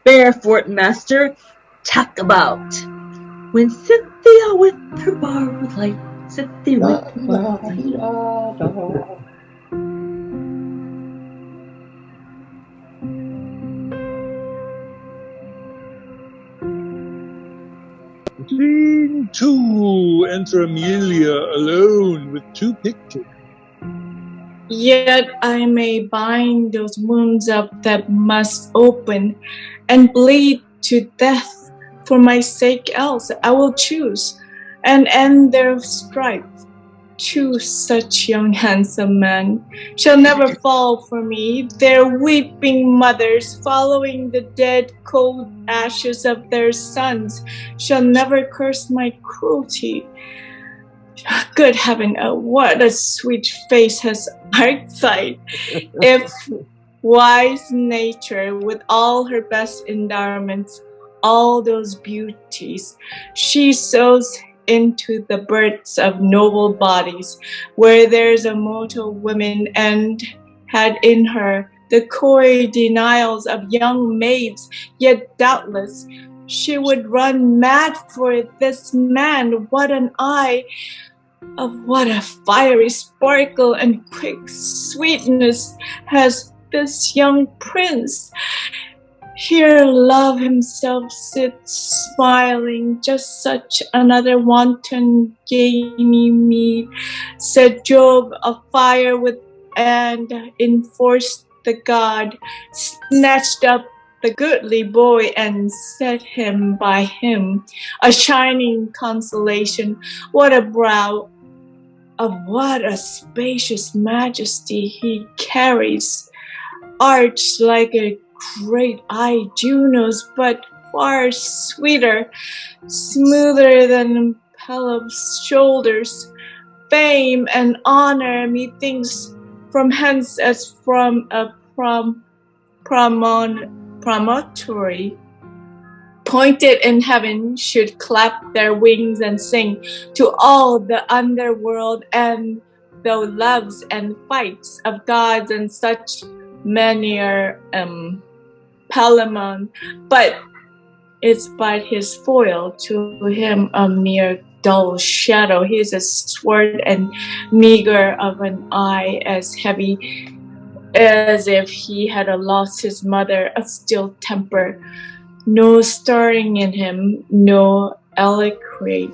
Barefoot master, talk about when Cynthia with her borrowed light, Cynthia with her borrowed light. Scene 2, enter Emilia alone with 2 pictures. Yet I may bind those wounds up that must open and bleed to death. For my sake else I will choose and end their strife. 2 such young handsome men shall never fall for me, their weeping mothers following the dead cold ashes of their sons shall never curse my cruelty. Good heaven, what a sweet face has Arcite, if wise nature with all her best endowments, all those beauties, she sows into the births of noble bodies, where there's a mortal woman and had in her the coy denials of young maids, yet doubtless she would run mad for this man. What an eye! Of what a fiery sparkle and quick sweetness has this young prince. Here love himself sits smiling, just such another wanton gamey mead, said Job of fire with and enforced the god, snatched up the goodly boy and set him by him, a shining consolation. What a brow, of what a spacious majesty he carries, arched like a great eye Juno's, but far sweeter, smoother than Pelops' shoulders. Fame and honor, methinks, from hence as from a promontory pointed in heaven, should clap their wings and sing to all the underworld and the loves and fights of gods, and such many are Palamon, but it's but his foil, to him a mere dull shadow. He is as swart and meager of an eye, as heavy as if he had lost his mother, a still temper, no stirring in him, no alacrity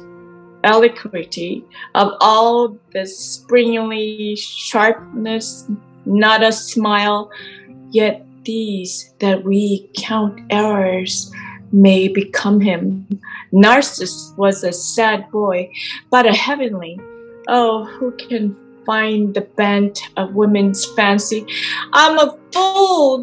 of all this springly sharpness, not a smile. Yet these that we count errors may become him. Narcissus was a sad boy, but a heavenly. Oh, who can find the bent of women's fancy? I'm a fool.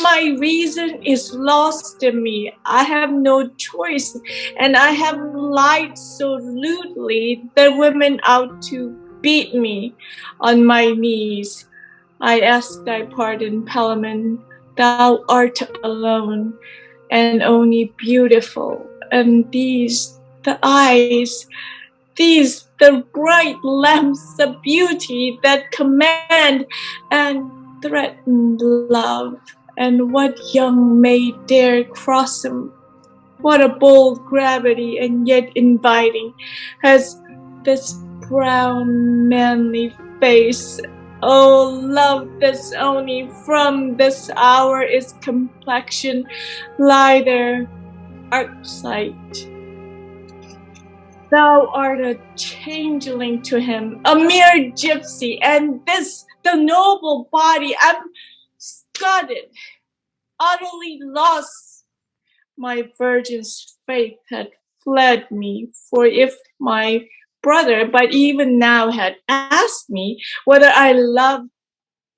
My reason is lost in me. I have no choice, and I have lied so lewdly that women out to beat me on my knees. I ask thy pardon, Palamon. Thou art alone and only beautiful, and these the eyes, these the bright lamps of beauty that command and threaten love. And what young maid dare cross him? What a bold gravity, and yet inviting, has this brown manly face. Oh, love this only from this hour is complexion. Lie there, Arcite. Thou art a changeling to him, a mere gypsy, and this the noble body. I'm scodded, utterly lost. My virgin's faith had fled me, for if my brother but even now had asked me whether I loved,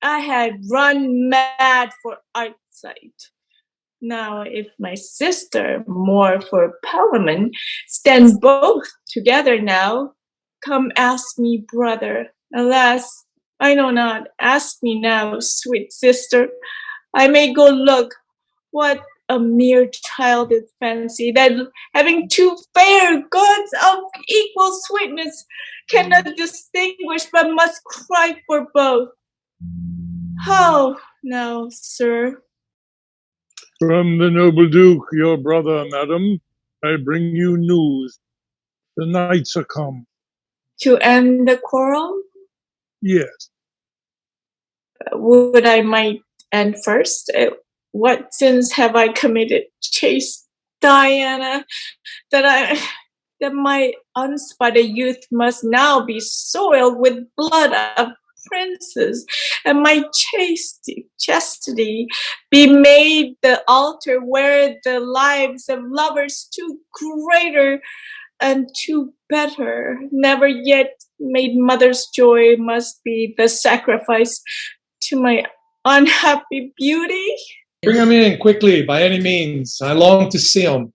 I had run mad for Arcite. Now, if my sister, more for Palamon, stand both together now, come ask me, brother. Alas, I know not. Ask me now, sweet sister. I may go look what a mere childish fancy that having two fair goods of equal sweetness cannot distinguish but must cry for both. How now, sir? From the noble Duke, your brother, madam, I bring you news. The knights are come. To end the quarrel? Yes. Would I might end first? What sins have I committed, chaste Diana, that my unspotted youth must now be soiled with blood of princes, and my chastity be made the altar where the lives of lovers too greater and too better, never yet made mother's joy must be the sacrifice to my unhappy beauty? Bring him in quickly, by any means. I long to see him.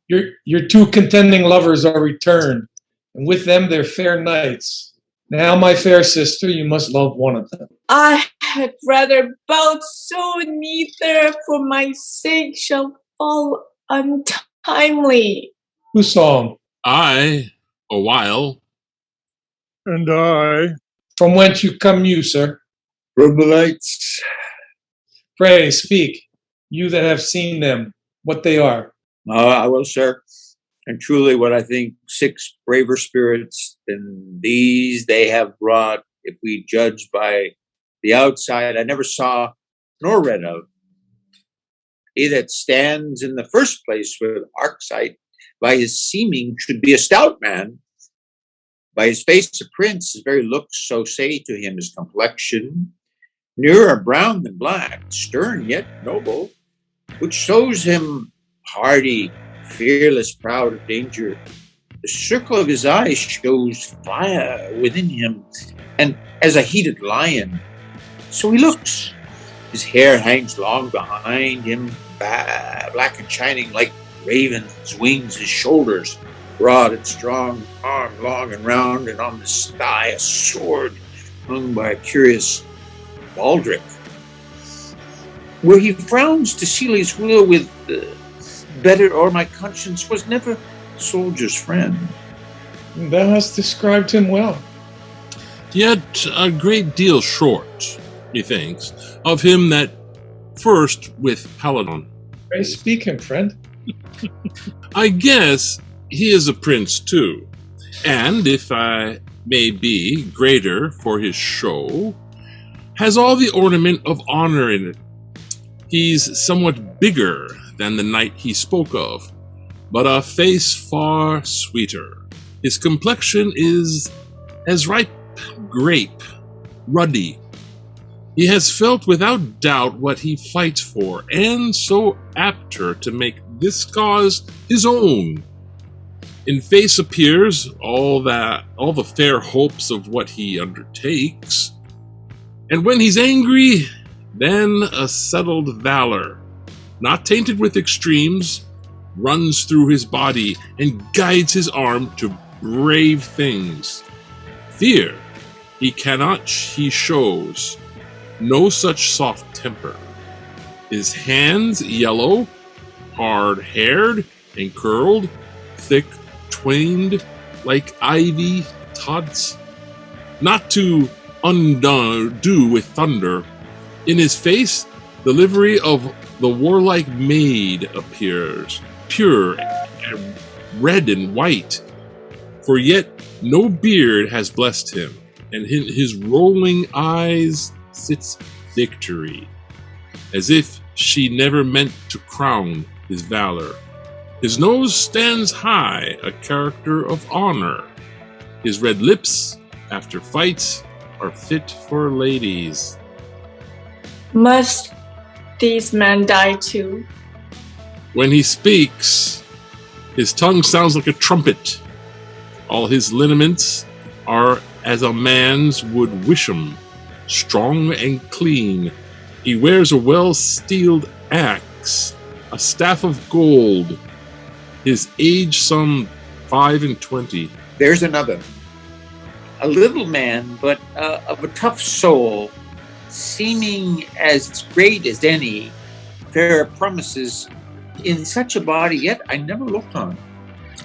Your two contending lovers are returned, and with them their fair knights. Now, my fair sister, you must love one of them. I had rather both, so neither for my sake shall fall untimely. Who saw him? I, a while. And I. From whence you come, you, sir? From the knights. Pray, speak, you that have seen them, what they are. I will, sir. And truly what I think 6 braver spirits than these they have brought, if we judge by the outside, I never saw nor read of. He that stands in the first place with Arcite, by his seeming should be a stout man. By his face a prince, his very looks so say to him his complexion, nearer brown than black, stern yet noble, which shows him hardy, fearless, proud of danger. The circle of his eyes shows fire within him, and as a heated lion, so he looks. His hair hangs long behind him, black and shining like raven's wings. His shoulders broad and strong, arm long and round, and on his thigh a sword hung by a curious baldric. Where he frowns to seal his will with better, or my conscience was never soldier's friend. Thou hast described him well. Yet a great deal short, methinks, of him that first with Palamon. Pray speak him, friend. I guess he is a prince too, and if I may be greater for his show, has all the ornament of honor in it. He's somewhat bigger than the knight he spoke of, but a face far sweeter. His complexion is as ripe grape, ruddy. He has felt without doubt what he fights for, and so apter to make this cause his own. In face appears all the fair hopes of what he undertakes, and when he's angry, then a settled valor, not tainted with extremes, runs through his body and guides his arm to brave things. Fear he shows no such soft temper. His hands yellow, hard-haired and curled, thick twained like ivy tods, not to undo with thunder. In his face, the livery of the warlike maid appears, pure and red and white, for yet no beard has blessed him, and in his rolling eyes sits victory, as if she never meant to crown his valor. His nose stands high, a character of honor. His red lips, after fights, are fit for ladies. Must these men die too? When he speaks, his tongue sounds like a trumpet. All his lineaments are as a man's would wish 'em, strong and clean. He wears a well-steeled axe, a staff of gold. His age some 25. There's another. A little man, but of a tough soul, seeming as great as any, fair promises in such a body yet I never looked on.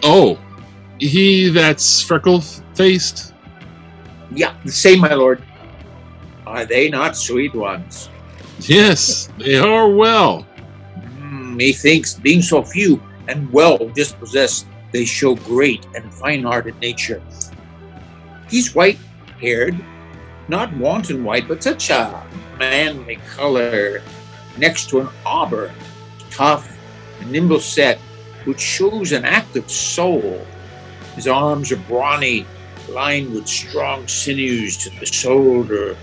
Oh, he that's freckle-faced? Yeah, the same, my lord. Are they not sweet ones? Yes, they are well. Methinks, being so few and well dispossessed, they show great and fine-hearted nature. He's white-haired, not wanton white, but such a manly color, next to an auburn, tough and nimble set, which shows an active soul. His arms are brawny, lined with strong sinews to the shoulder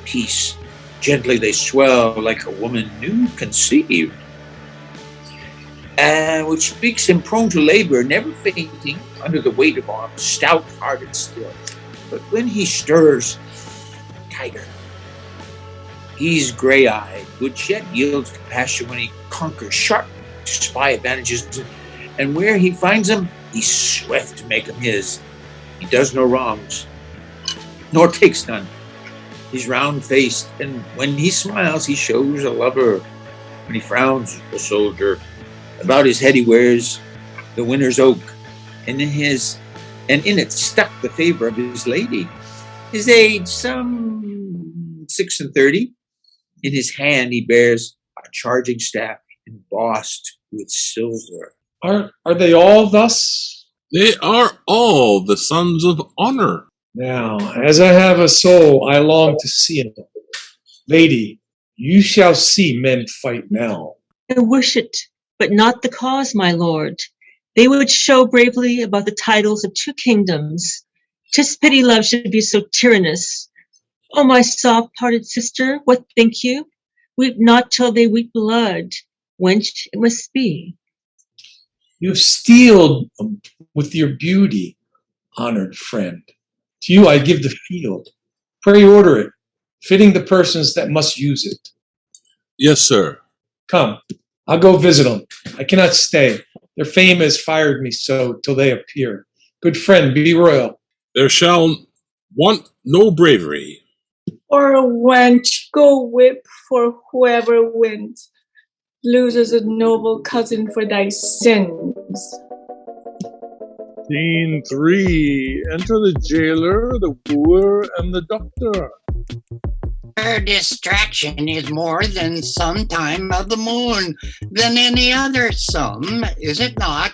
piece. Gently they swell like a woman new conceived, which speaks him prone to labor, never fainting under the weight of arms, stout-hearted still. But when he stirs, tiger. He's gray-eyed, which yet yields compassion when he conquers sharp to spy advantages, and where he finds them, he's swift to make them his. He does no wrongs, nor takes none. He's round-faced, and when he smiles, he shows a lover. When he frowns, a soldier. About his head he wears the winter's oak, and in it stuck the favor of his lady. His age, some 36. In his hand he bears a charging staff embossed with silver. Are they all thus? They are all the sons of honor. Now, as I have a soul, I long to see it. Lady, you shall see men fight now. I wish it, but not the cause, my lord. They would show bravely about the titles of 2 kingdoms. 'Tis pity love should be so tyrannous. O my soft-hearted sister, what think you? Weep not till they weep blood. Wench, it must be. You have steeled with your beauty, honored friend. To you I give the field. Pray order it, fitting the persons that must use it. Yes, sir. Come, I'll go visit them. I cannot stay. Their fame has fired me so till they appear. Good friend, be royal. There shall want no bravery. Or a wench, go whip for whoever wins, loses a noble cousin for thy sins. Scene 3. Enter the jailer, the wooer, and the doctor. Her distraction is more than some time of the moon, than any other some, is it not?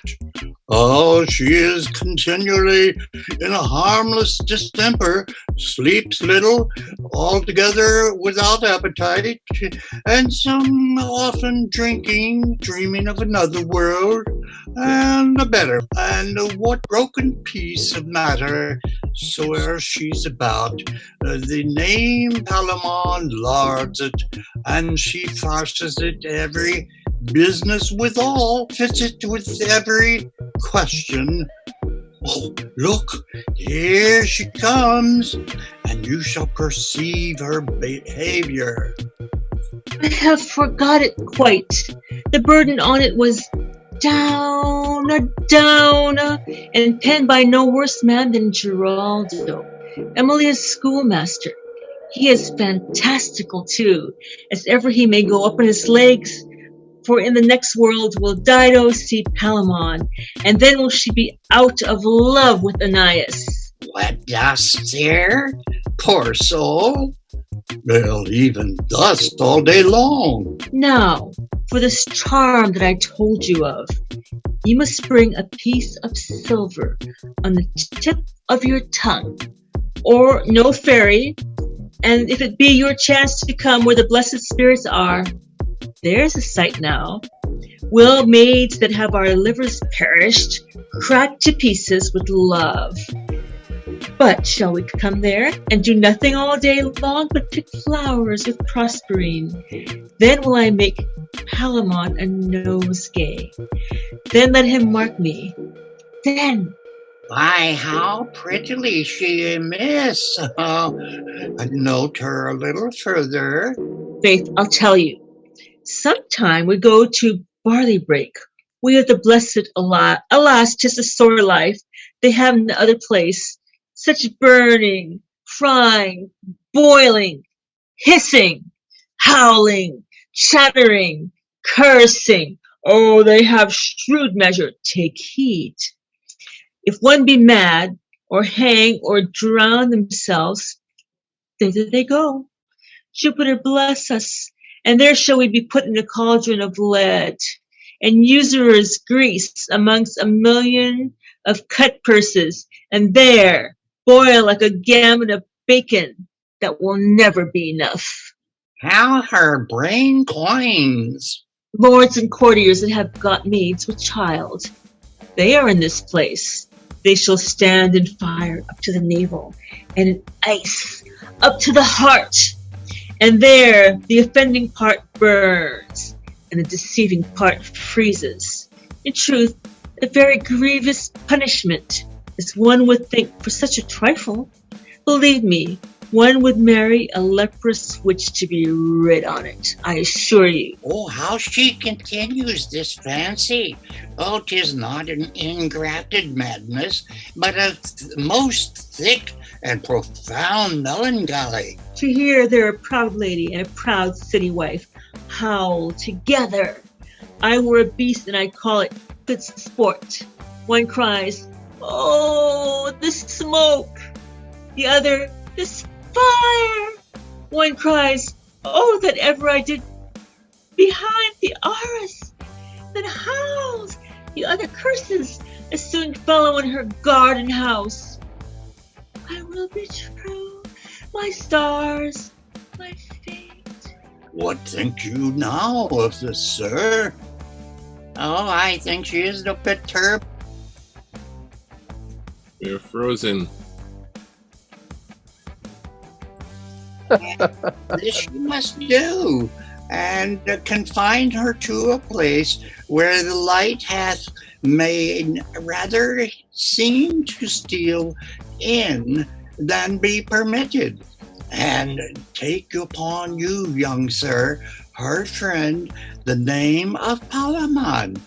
Oh, she is continually in a harmless distemper, sleeps little, altogether without appetite, and some often drinking, dreaming of another world, and a better, and what broken piece of matter soe'er she's about, the name Palamon lards it, and she farces it every business withal, fits it with every question. Oh, look, here she comes, and you shall perceive her behavior. I have forgot it quite. The burden on it was down, and penned by no worse man than Giraldo, Emilia's schoolmaster. He is fantastical too, as ever he may go up on his legs, for in the next world will Dido see Palamon, and then will she be out of love with Aeneas. What dost hear? Poor soul. They'll even dust all day long. Now, for this charm that I told you of, you must bring a piece of silver on the tip of your tongue, or no fairy, and if it be your chance to come where the blessed spirits are, there's a sight now. Will maids that have our livers perished, cracked to pieces with love. But shall we come there and do nothing all day long but pick flowers with Proserpine? Then will I make Palamon a nosegay. Then let him mark me. Then. Why, how prettily she emits. Note her a little further. Faith, I'll tell you. Sometime we go to barley break. We have the blessed, alas, 'tis a sore life they have in the other place. Such burning, frying, boiling, hissing, howling, chattering, cursing. Oh, they have shrewd measure. Take heed. If one be mad, or hang, or drown themselves, thither they go. Jupiter bless us, and there shall we be put in a cauldron of lead, and usurers' grease amongst a million of cut purses, and there boil like a gammon of bacon that will never be enough. How her brain clings. Lords and courtiers that have got maids with child, they are in this place. They shall stand in fire up to the navel, and in ice up to the heart. And there the offending part burns, and the deceiving part freezes. In truth, a very grievous punishment, as one would think for such a trifle. Believe me, one would marry a leprous witch to be rid on it, I assure you. Oh, how she continues this fancy. Oh, 'tis not an engrafted madness, but a most thick and profound melancholy. To hear there a proud lady and a proud city wife howl together. I were a beast and I'd call it good sport. One cries, oh, the smoke. The other, this fire. One cries, oh, that ever I did behind the arras. Then howls. The other curses as soon fellow in her garden house. I will be true, my stars, my fate. What think you now of this, sir? Oh, I think she is a perturbed. We're frozen. This she must do, and confine her to a place where the light hath made rather seem to steal in than be permitted, and take upon you, young sir, her friend, the name of Palamon.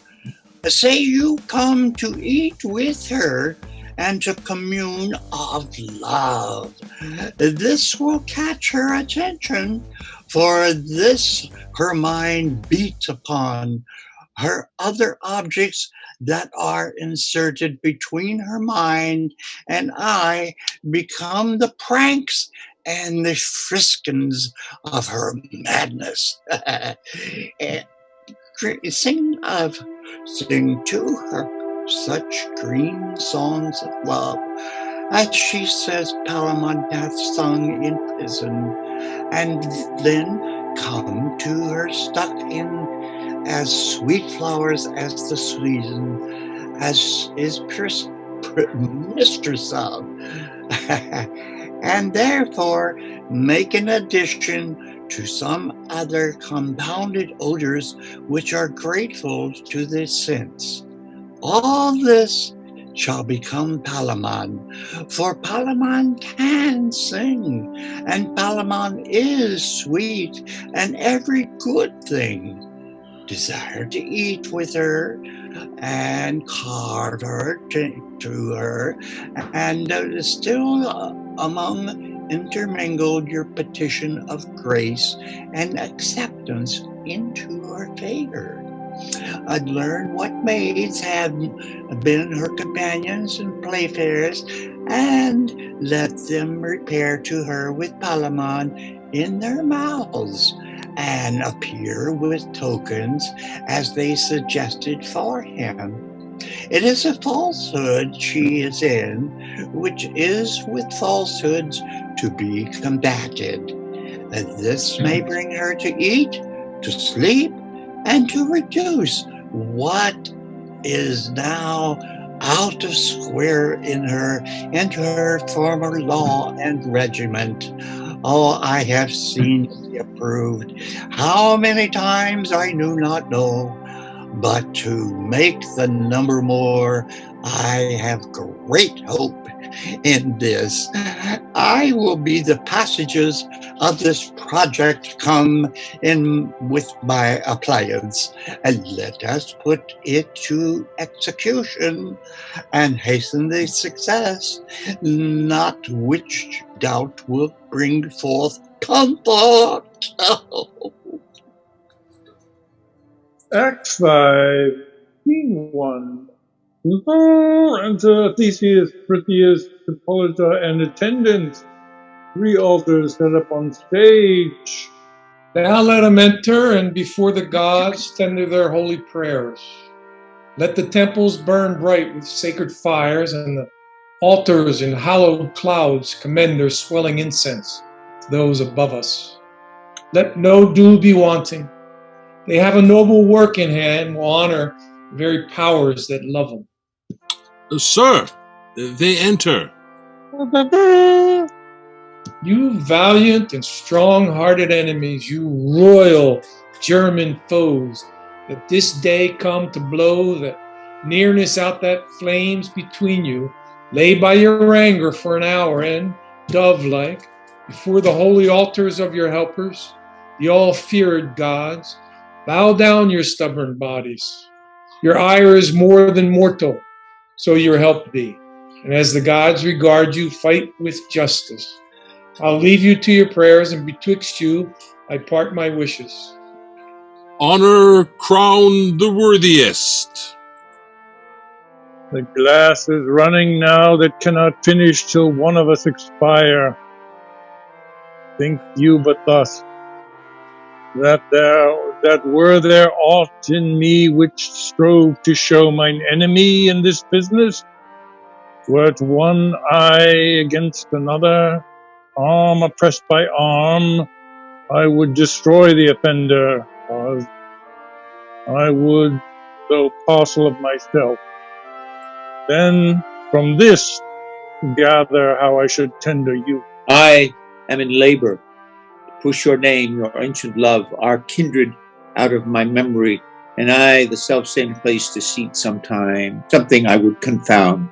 Say you come to eat with her and to commune of love. This will catch her attention, for this her mind beats upon. Her other objects that are inserted between her mind and I become the pranks and the friskins of her madness. Sing to her such green songs of love as she says Palamon hath sung in prison, and then come to her stuck in as sweet flowers as the season, as is mistress of, and therefore make an addition to some other compounded odors which are grateful to the sense. All this shall become Palamon, for Palamon can sing, and Palamon is sweet, and every good thing. Desire to eat with her, and carve her to her, and still among intermingled your petition of grace and acceptance into her favor. I'd learn what maids have been her companions and playfares, and let them repair to her with Palamon in their mouths, and appear with tokens as they suggested for him. It is a falsehood she is in, which is with falsehoods to be combated. This may bring her to eat, to sleep, and to reduce what is now out of square in her into her former law and regiment. Oh, I have seen it approved. How many times I do not know, but to make the number more, I have great hope in this. I will be the passages of this project come in with my appliance, and let us put it to execution and hasten the success, not which doubt will bring forth comfort. Act 5, Scene 1. Enter Theseus, Proteus, Hippolyta, and attendants. 3 altars set up on stage. Now let them enter, and before the gods tender their holy prayers. Let the temples burn bright with sacred fires, and the altars in hallowed clouds commend their swelling incense to those above us. Let no dew be wanting. They have a noble work in hand, will honor the very powers that love them. Sir, they enter. You valiant and strong-hearted enemies, you royal German foes, that this day come to blow the nearness out that flames between you, lay by your anger for an hour, and, dove-like, before the holy altars of your helpers, the all-feared gods, bow down your stubborn bodies. Your ire is more than mortal, so your help be. And as the gods regard you, fight with justice. I'll leave you to your prayers, and betwixt you I part my wishes. Honor crown the worthiest. The glass is running now that cannot finish till one of us expire. Think you but thus, that were there aught in me which strove to show mine enemy in this business, were it one eye against another, arm oppressed by arm, I would destroy the offender, as I would though parcel of myself. Then from this gather how I should tender you. I am in labor to push your name, your ancient love, our kindred out of my memory, and I the self-same place to seat sometime, something I would confound.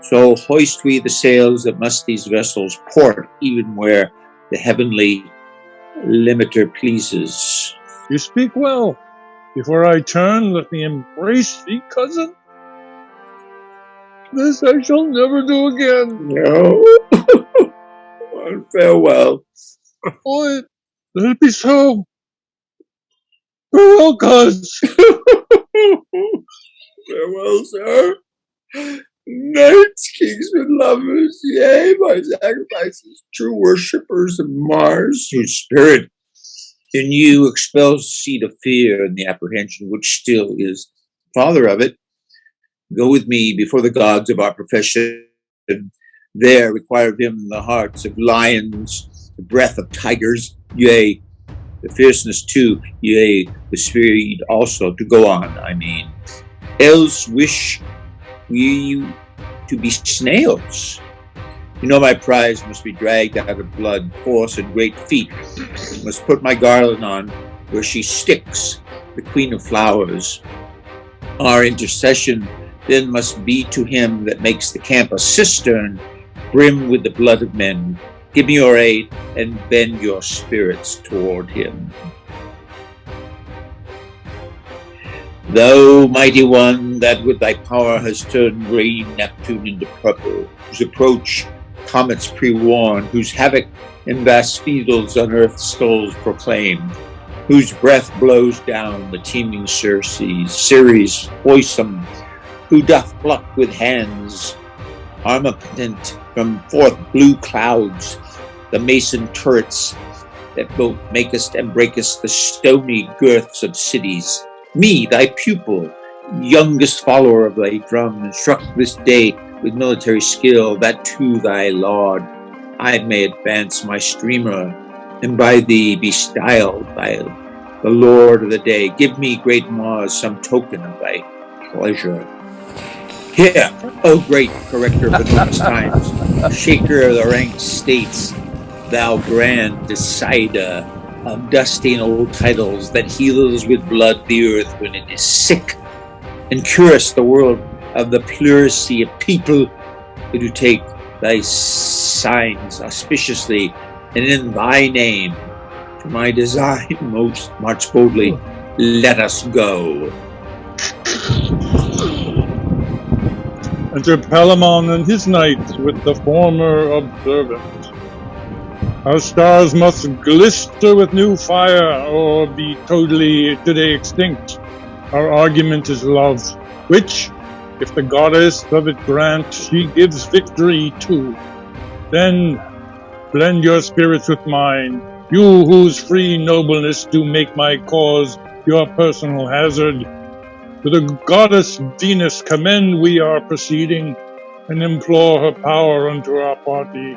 So hoist we the sails that must these vessels port, even where the heavenly limiter pleases. You speak well. Before I turn, let me embrace thee, cousin. This I shall never do again. No. Well, farewell. Boy, let it be so. Farewell, cuz. Farewell, sir. Knights, kingsmen, lovers, yea, my sacrifices, true worshippers of Mars, whose spirit in you expels the seed of fear and the apprehension which still is father of it. Go with me before the gods of our profession. There require of him the hearts of lions, the breath of tigers, yea, the fierceness too, yea, the speed also, to go on, I mean. Else wish we to be snails. You know my prize must be dragged out of blood, force, and great feet. Must put my garland on where she sticks, the queen of flowers. Our intercession then must be to him that makes the camp a cistern, brim with the blood of men. Give me your aid, and bend your spirits toward him. Thou mighty one, that with thy power has turned green Neptune into purple, whose approach comets pre-warn, whose havoc in vast fields on earth's skulls proclaim, whose breath blows down the teeming Ceres foisome, who doth pluck with hands armipotent from forth blue clouds the mason turrets that both makest and breakest the stony girths of cities. Me, thy pupil, youngest follower of thy drum, instruct this day with military skill, that to thy laud I may advance my streamer, and by thee be styled by the lord of the day. Give me, great Mars, some token of thy pleasure. Here, O great corrector of the noon's times, shaker of the ranked states, thou grand decider of dusty and old titles, that heals with blood the earth when it is sick, and curest the world of the pleurisy of people who do take thy signs auspiciously, and in thy name to my design most march boldly. Let us go. Enter Palamon and his knights with the former observant. Our stars must glister with new fire, or be totally today extinct. Our argument is love, which, if the goddess of it grant, she gives victory to. Then blend your spirits with mine, you whose free nobleness do make my cause your personal hazard. To the goddess Venus commend we our proceeding, and implore her power unto our party.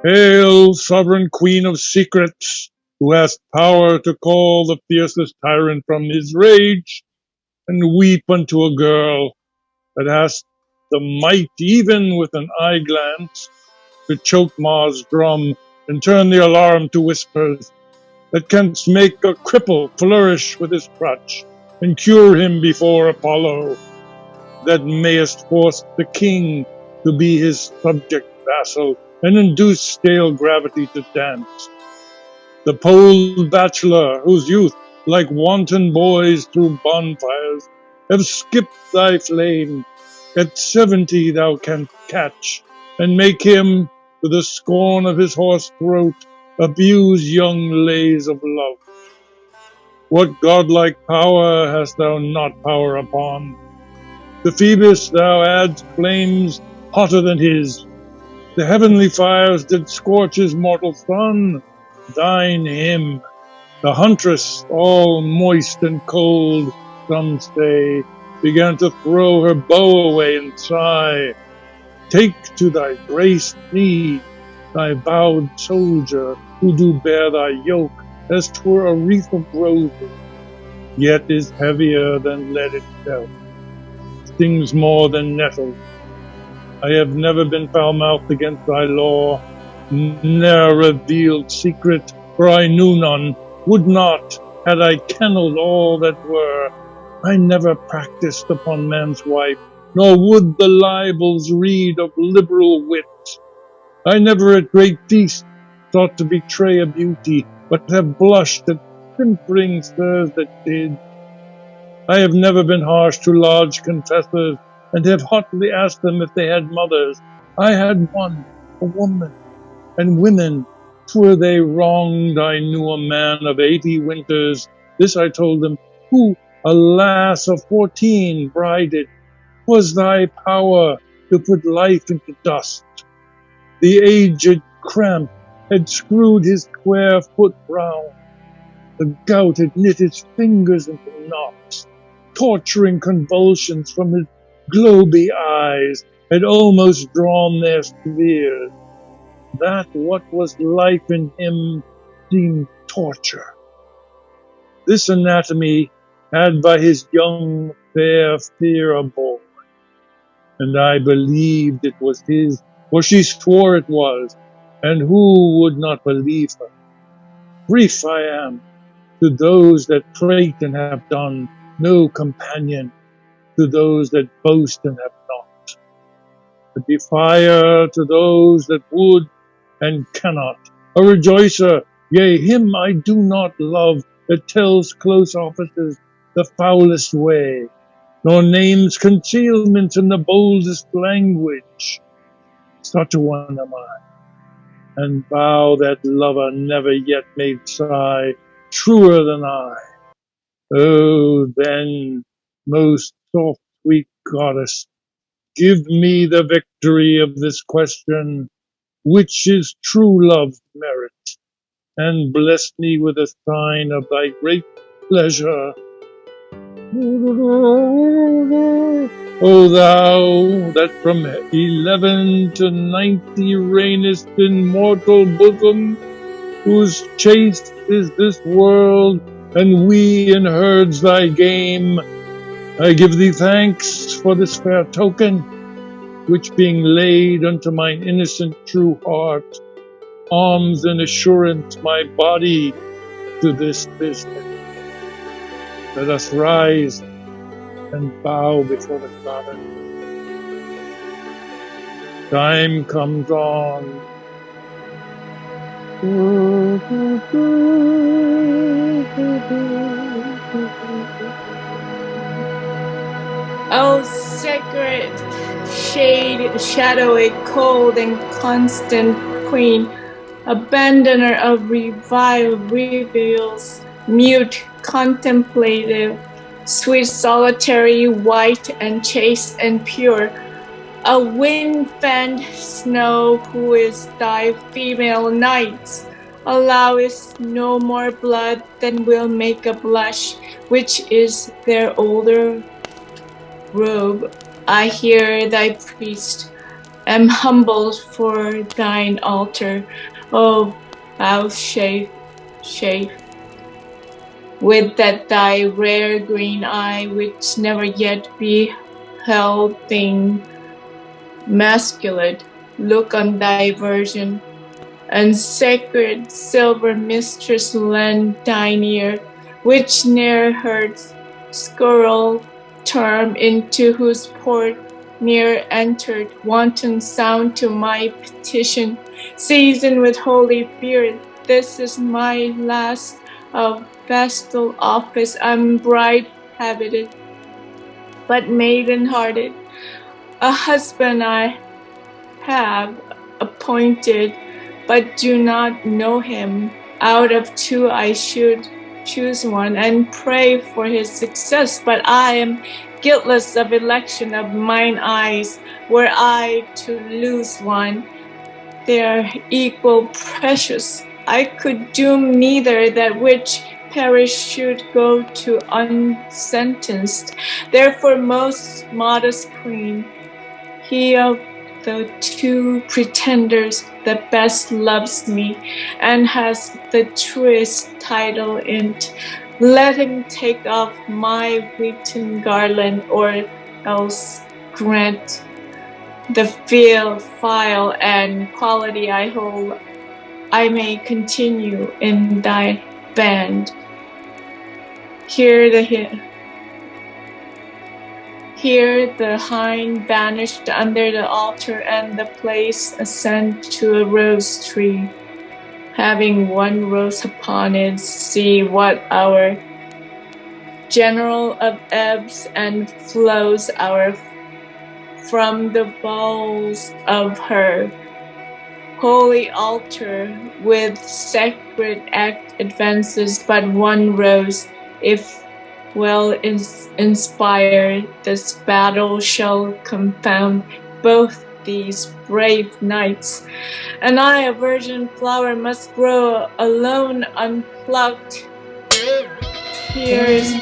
Hail, sovereign queen of secrets, who hast power to call the fiercest tyrant from his rage, and weep unto a girl that hast the might, even with an eye glance, to choke Mars' drum and turn the alarm to whispers, that canst make a cripple flourish with his crutch and cure him before Apollo, that mayest force the king to be his subject vassal and induce stale gravity to dance. The pole bachelor, whose youth, like wanton boys through bonfires, have skipped thy flame, at 70 thou canst catch, and make him, to the scorn of his hoarse throat, abuse young lays of love. What godlike power hast thou not power upon? To Phoebus thou add flames hotter than his. The heavenly fires did scorch his mortal son. Thine him, the huntress, all moist and cold, some say, began to throw her bow away and sigh. Take to thy grace me, thy vowed soldier, who do bear thy yoke, as 'twere a wreath of roses, yet is heavier than lead itself, stings more than nettles. I have never been foul-mouthed against thy law, ne'er revealed secret, for I knew none, would not, had I kennelled all that were. I never practised upon man's wife, nor would the libels read of liberal wit. I never at great feasts sought to betray a beauty, but have blushed at simpering sirs that did. I have never been harsh to large confessors, and have hotly asked them if they had mothers. I had one, a woman, and women, 'twere they wronged. I knew a man of 80 winters, this I told them, who, a lass of 14, brided. 'Twas thy power to put life into dust. The aged cramp had screwed his square foot round. The gout had knit his fingers into knots. Torturing convulsions from his globy eyes had almost drawn their spheres. That what was life in him seemed torture. This anatomy had by his young fair fear a boy, and I believed it was his, for she swore it was, and who would not believe her? Brief I am, to those that prate and have done, no companion, to those that boast and have not. A defier to those that would and cannot, a rejoicer, yea, him I do not love, that tells close offices the foulest way, nor names concealments in the boldest language. Such a one am I, and vow that lover never yet made sigh truer than I. Oh, then, most soft, sweet goddess, give me the victory of this question, which is true love's merit, and bless me with a sign of thy great pleasure. O thou that from 11 to 90 reignest in mortal bosom, whose chase is this world, and we in herds thy game, I give thee thanks for this fair token, which being laid unto mine innocent true heart, arms in assurance my body to this business. Let us rise and bow before the goddess. Time comes on. O sacred shade, shadowy, cold, and constant queen, abandoner of reveals, mute contemplative, sweet, solitary, white and chaste and pure, a wind-fanned snow who is thy female knight, allowest no more blood than will make a blush, which is their older robe. I hear thy priest, am humbled for thine altar, O vouchsafe, with that thy rare green eye, which never yet beheld thing masculate, look on thy virgin, and sacred silver mistress lend thine ear, which ne'er heard scurril term, into whose port ne'er entered wanton sound to my petition, seasoned with holy fear. This is my last of vestal office. I'm bride habited, but maiden hearted. A husband I have appointed, but do not know him. Out of two I should choose one, and pray for his success. But I am guiltless of election of mine eyes. Were I to lose one, they are equal precious. I could doom neither, that which perish should go to unsentenced. Therefore, most modest queen, he of the two pretenders that best loves me, and has the truest title in't, let him take off my wheaten garland, or else grant the file and quality I hold, I may continue in thy band. Here the hind vanished under the altar, and the place ascend to a rose tree, having one rose upon it. See what our general of ebbs and flows, our from the bowls of her holy altar, with sacred act advances but one rose. If well inspired, this battle shall confound both these brave knights, and I, a virgin flower, must grow alone unplucked. Here's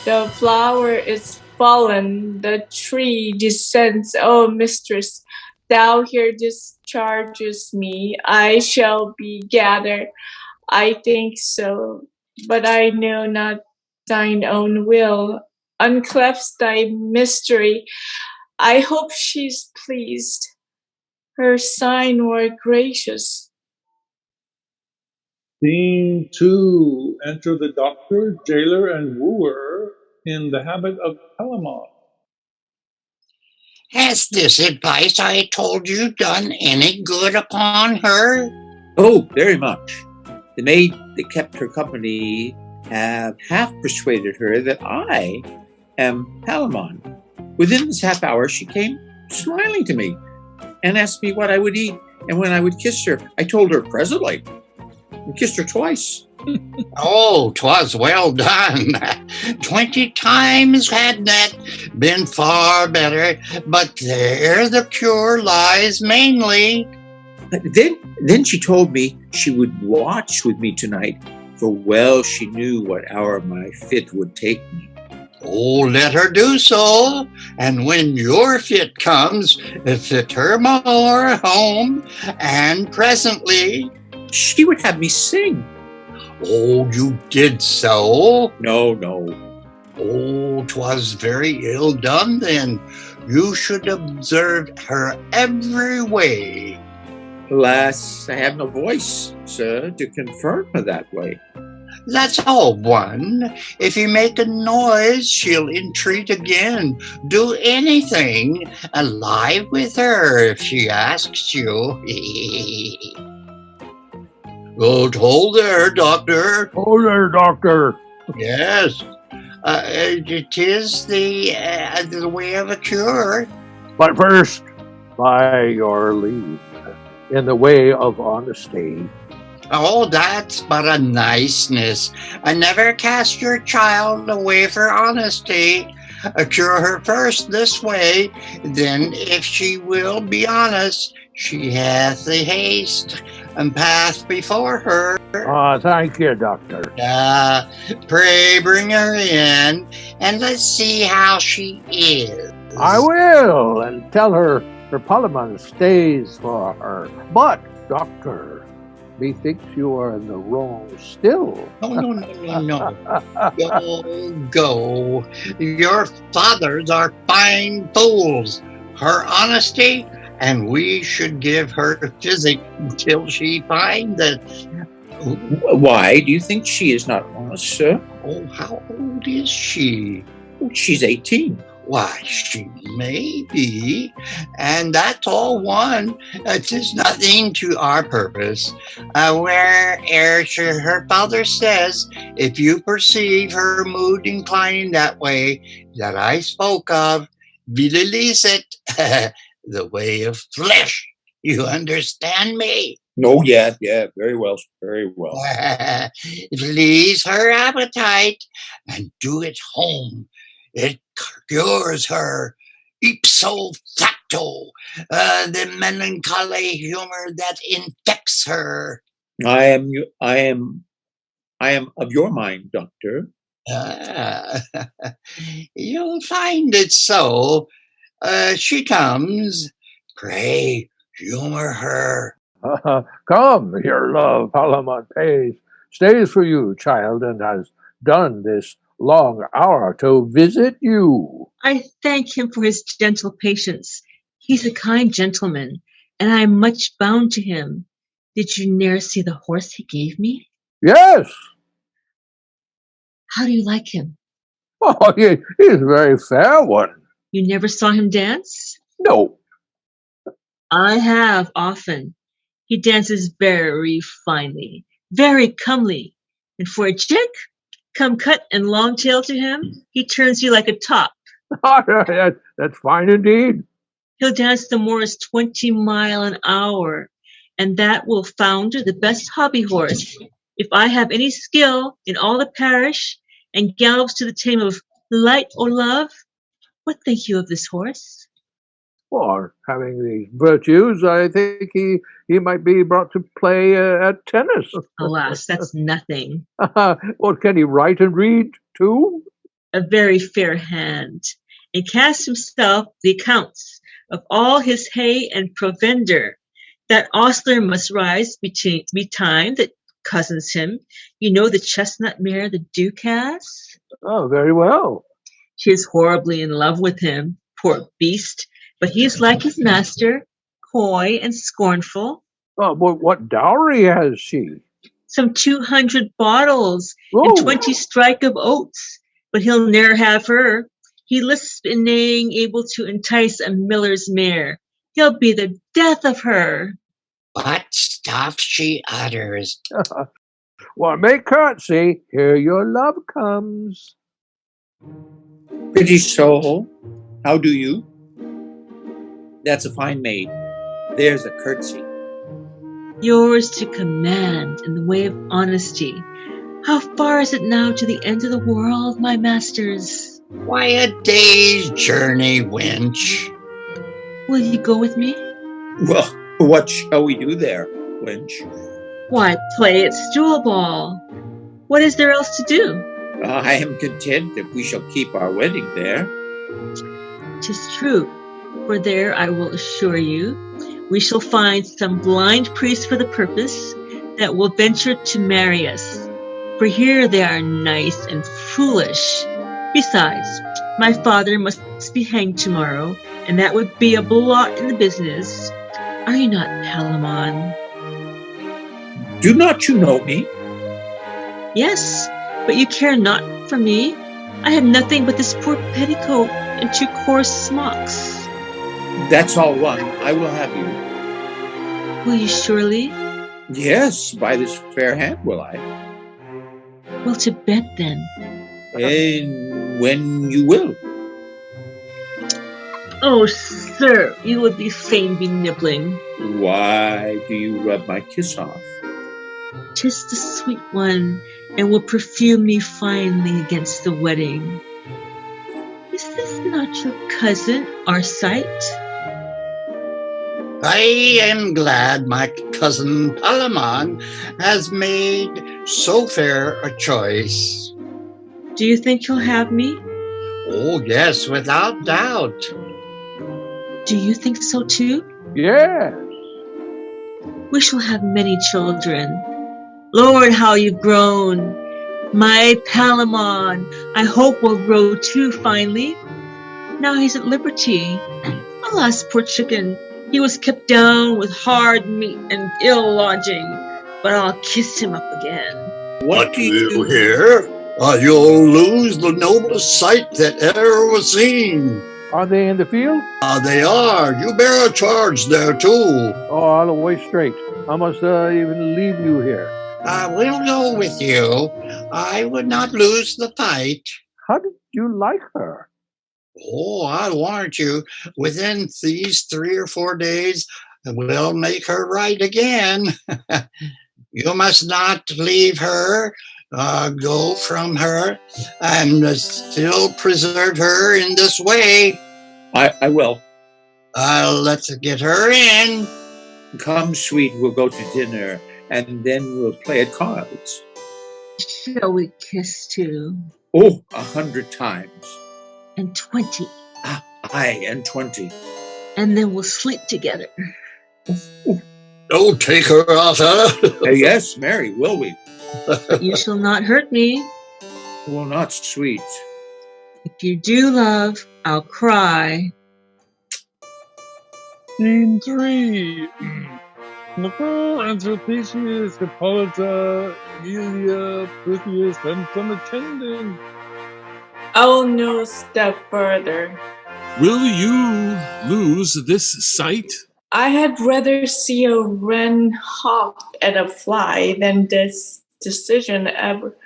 the flower is fallen, the tree descends. O mistress, thou here dischargest me. I shall be gathered, I think so, but I know not thine own will. Unclefts thy mystery, I hope she's pleased. Her sign were gracious. Scene 2. Enter the doctor, jailer, and wooer in the habit of Palamon. Has this advice I told you done any good upon her? Oh, very much. The maid that kept her company have half persuaded her that I am Palamon. Within this half hour she came smiling to me and asked me what I would eat and when I would kiss her. I told her presently and kissed her twice. Oh, 'twas well done. 20 times had that been far better, but there the cure lies mainly. Then she told me she would watch with me tonight, for well she knew what hour my fit would take me. Oh, let her do so, and when your fit comes, fit her more home, and presently she would have me sing. Oh, you did so? No. Oh, 'twas very ill done then. You should observe her every way. Alas, I have no voice, sir, to confirm her that way. That's all one. If you make a noise, she'll entreat again. Do anything. Lie with her if she asks you. Oh, hold there, doctor. Oh, there, doctor. Yes. It is the way of a cure. But first, by your leave, in the way of honesty, Oh, that's but a niceness. Never cast your child away for honesty. Cure her first this way, then if she will be honest, she hath the haste and path before her. Thank you, Doctor. Pray bring her in, and let's see how she is. I will, and tell her Palamon stays for her. But, Doctor, methinks you are in the wrong still. No. Go. Your fathers are fine fools. Her honesty, and we should give her physic till she find it. Why do you think she is not honest, sir? Oh, how old is she? She's 18. Why, she may be, and that's all one. 'Tis nothing to our purpose. Where'er her father says, if you perceive her mood inclining that way that I spoke of, release it, the way of flesh. You understand me? Oh, yeah, very well. Please her appetite and do it home. It cures her ipso facto, the melancholy humor that infects her. I am of your mind, Doctor. You'll find it so. She comes. Pray humor her. Come, your love, Palamon stays for you, child, and has done this long hour to visit you. I thank him for his gentle patience. He's a kind gentleman, and I am much bound to him. Did you ne'er see the horse he gave me? Yes. How do you like him? Oh, he's a very fair one. You never saw him dance? No. I have often. He dances very finely, very comely, and for a chick, come cut and long tail to him, he turns you like a top. That's fine indeed. He'll dance the Morris 20 mile an hour, and that will founder the best hobby horse. If I have any skill in all the parish, and gallops to the tame of light or love, what think you of this horse? Well, having these virtues, I think he might be brought to play at tennis. Alas, that's nothing. Well, can he write and read too? A very fair hand, and casts himself the accounts of all his hay and provender. That ostler must rise betime that cousins him. You know the chestnut mare the Duke has? Oh, very well. She is horribly in love with him, poor beast, but he is like his master, coy and scornful. Oh, what dowry has she? Some 200 bottles and 20 strike of oats, but he'll ne'er have her. He lisps in neighing, able to entice a miller's mare. He'll be the death of her. What stuff she utters. Well, make curtsy. Here your love comes. Pretty soul, how do you? That's a fine maid. There's a curtsy. Yours to command in the way of honesty. How far is it now to the end of the world, my masters? Why, a day's journey, wench. Will you go with me? Well, what shall we do there, wench? Why, play at stool ball. What is there else to do? I am content if we shall keep our wedding there. 'Tis true, for there I will assure you, we shall find some blind priest for the purpose that will venture to marry us. For here they are nice and foolish. Besides, my father must be hanged tomorrow, and that would be a blot in the business. Are you not Palamon? Do not you know me? Yes, but you care not for me. I have nothing but this poor petticoat and 2 coarse smocks. That's all one. I will have you. Will you surely? Yes, by this fair hand will I. Well, to bed then. And when you will. Oh, sir, you would be fain be nibbling. Why do you rub my kiss off? 'Tis the sweet one, and will perfume me finely against the wedding. Is this not your cousin, Arcite? I am glad my cousin Palamon has made so fair a choice. Do you think he'll have me? Oh, yes, without doubt. Do you think so too? Yes. We shall have many children. Lord, how you've grown. My Palamon, I hope will grow too finely. Now he's at liberty. Alas, poor chicken. He was kept down with hard meat and ill lodging, but I'll kiss him up again. What do you hear? You'll lose the noblest sight that ever was seen. Are they in the field? They are. You bear a charge there, too. Oh, I'll away straight. I must even leave you here. I will go with you. I would not lose the fight. How did you like her? Oh, I warrant you, within these 3 or 4 days, we'll make her right again. You must not leave her, go from her, and still preserve her in this way. I will. Let's get her in. Come, sweet, we'll go to dinner, and then we'll play at cards. Shall we kiss too? Oh, 100 times. And 20. Aye, and 20. And then we'll sleep together. Don't take her off, huh? Yes, Mary, will we? But you shall not hurt me. Well, not sweet. If you do, love, I'll cry. Scene 3. Nicole enter Theseus, Hippolyta, Emilia, Theseus, and some attendants. I'll no step further. Will you lose this sight? I had rather see a wren hawk at a fly than this decision ever.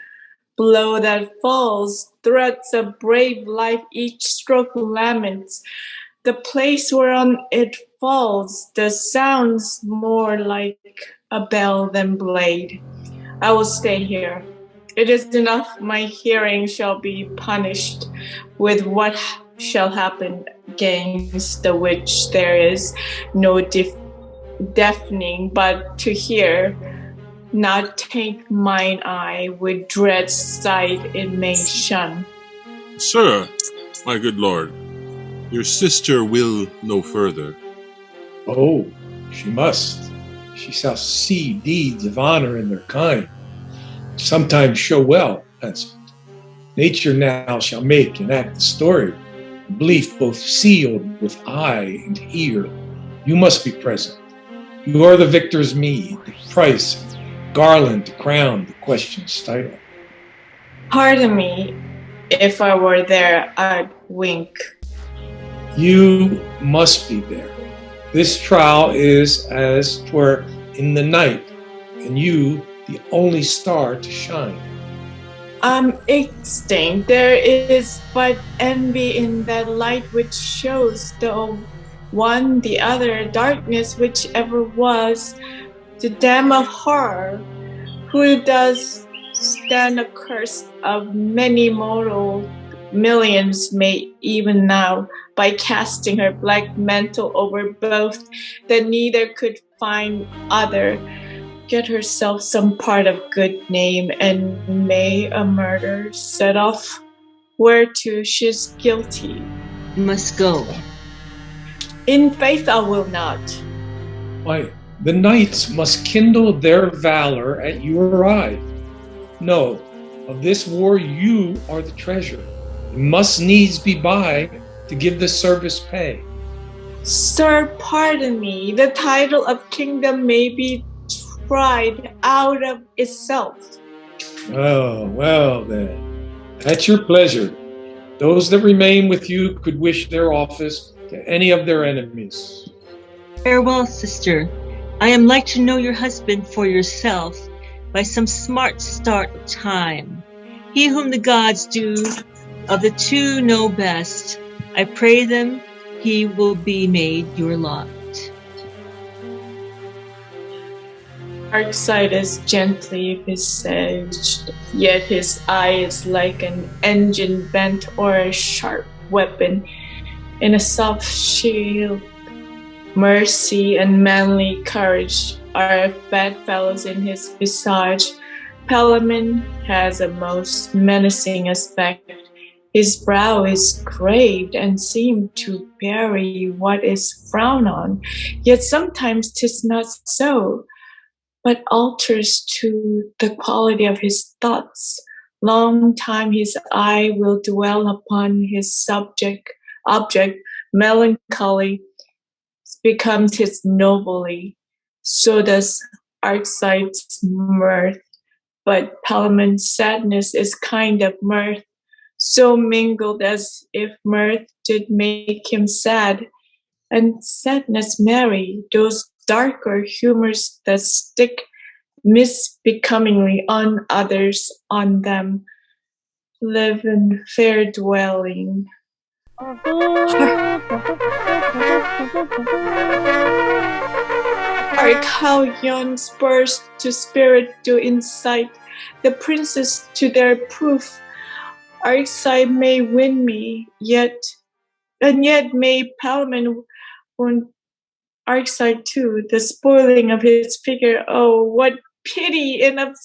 Blow that falls, threats a brave life, each stroke laments. The place whereon it falls, the sounds more like a bell than blade. I will stay here. It is enough my hearing shall be punished with what shall happen against the which there is no deafening, but to hear, not take mine eye with dread sight it may shun. Sir, my good lord, your sister will no further. Oh, she must. She shall see deeds of honor in their kind. Sometimes show well, pencil. Nature now shall make and act the story. Belief both sealed with eye and ear. You must be present. You are the victor's meed, the price, garland to crown the question's title. Pardon me, if I were there, I'd wink. You must be there. This trial is as 'twere in the night, and you the only star to shine. I'm extinct. There is but envy in that light which shows the one, the other, darkness whichever was, the dam of horror, who does stand accursed of many mortal millions may even now, by casting her black mantle over both, that neither could find other, get herself some part of good name, and may a murder set off whereto she's guilty. Must go. In faith I will not. Why, the knights must kindle their valor at your eye. No, of this war you are the treasure. You must needs be by to give the service pay. Sir, pardon me, the title of kingdom may be tried out of itself. Well then, at your pleasure. Those that remain with you could wish their office to any of their enemies. Farewell, sister. I am like to know your husband for yourself by some smart start of time. He whom the gods do of the two know best, I pray them he will be made your lot. Arcite is gently visaged, yet his eye is like an engine bent or a sharp weapon in a soft shield. Mercy and manly courage are bedfellows in his visage. Palamon has a most menacing aspect. His brow is graved and seems to bury what is frowned on, yet sometimes 'tis not so, but alters to the quality of his thoughts. Long time his eye will dwell upon his object, melancholy becomes his nobly. So does Arcite's mirth, but Palamon's sadness is kind of mirth, so mingled as if mirth did make him sad, and sadness merry, those darker humors that stick misbecomingly on others on them, live in fair dwelling. How young spurs to spirit to insight, the princes to their proof. Arcite may win me, yet may Palamon win Arcite too. The spoiling of his figure, oh, what pity enough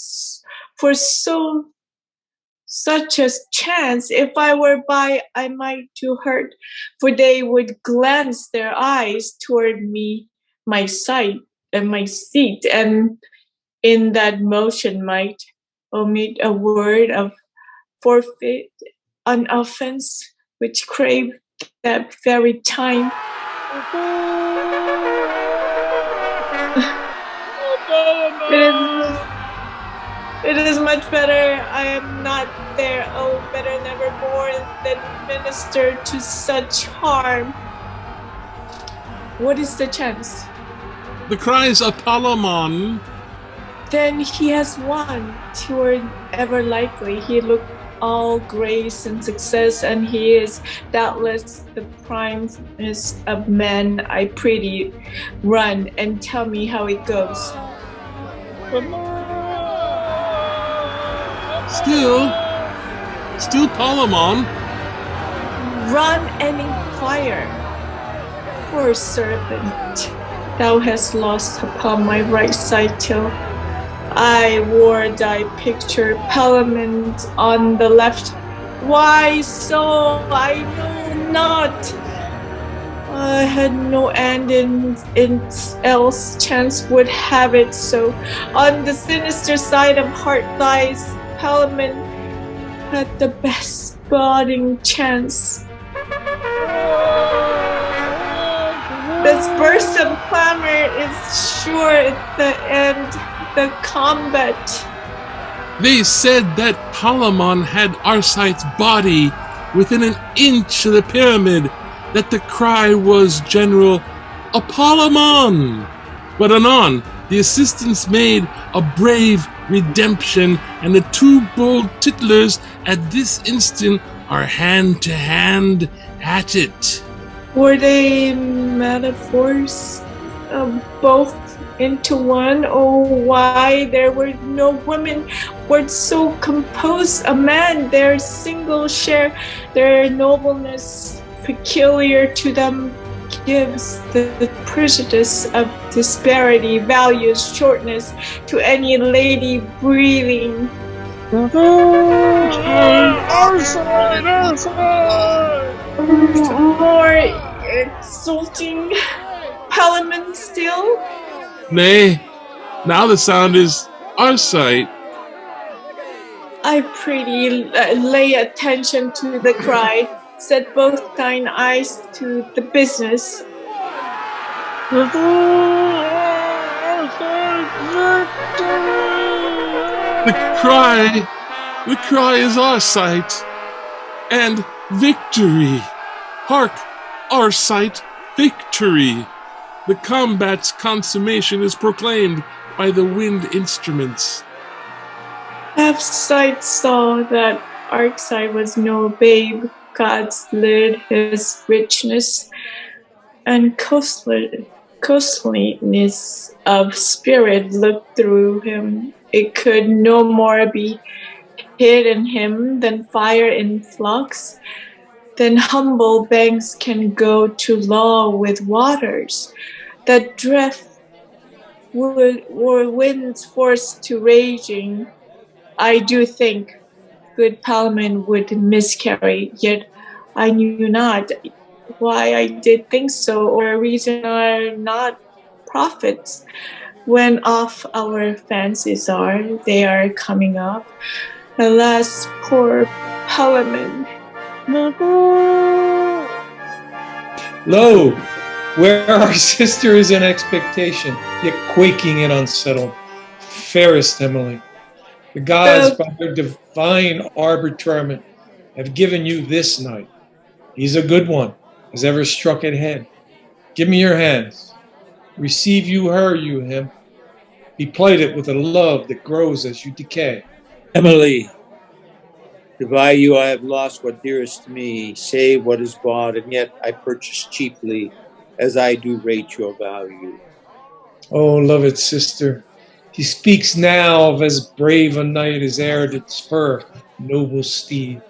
for such a chance. If I were by, I might do hurt, for they would glance their eyes toward me, my sight and my seat, and in that motion might omit a word of forfeit an offense which crave that very time. It is much better I am not there. Oh, better never more than minister to such harm. What is the chance? The cries of Palamon. Then he has won. 'Twere ever likely. He looked all grace and success, and he is doubtless the primest of men. I prithee, run and tell me how it goes. Still Palamon. Run and inquire. Poor servant, thou hast lost upon my right side till I wore thy picture, Palamon, on the left. Why so? I know not. I had no end in else chance would have it so. On the sinister side of heart lies Palamon, had the best spotting chance. This burst of clamor is sure at the end, the combat. They said that Palamon had Arcite's body within an inch of the pyramid, that the cry was General Palamon. But anon, the assistants made a brave redemption, and the two bold titlers at this instant are hand to hand at it. Were they metaphors both into one? Oh, why there were no women were so composed a man, their single share, their nobleness peculiar to them gives the prejudice of disparity, values shortness to any lady breathing. More exulting Palamon still? Nay, now the sound is Arcite. I prithee lay attention to the cry. Set both thine eyes to the business. The cry is Arcite, and victory. Hark, Arcite, victory. The combat's consummation is proclaimed by the wind instruments. Arcite saw that Arcite was no babe. God slid his richness and costliness costliness of spirit looked through him. It could no more be hid in him than fire in flux, than humble banks can go to law with waters that drift were winds forced to raging. I do think good Palamon would miscarry, yet I knew not why I did think so, or reason are not prophets. When off our fancies are, they are coming up. Alas, poor Palamon. Lo, where our sister is in expectation, yet quaking and unsettled. Fairest Emily, the gods by their divine arbitrament have given you this knight. He's a good one, as ever struck at head. Give me your hands. Receive you her, you him. Be plighted with a love that grows as you decay. Emily, to buy you I have lost what dearest to me, save what is bought, and yet I purchase cheaply, as I do rate your value. Oh, loved sister, he speaks now of as brave a knight as e'er did spur noble steed.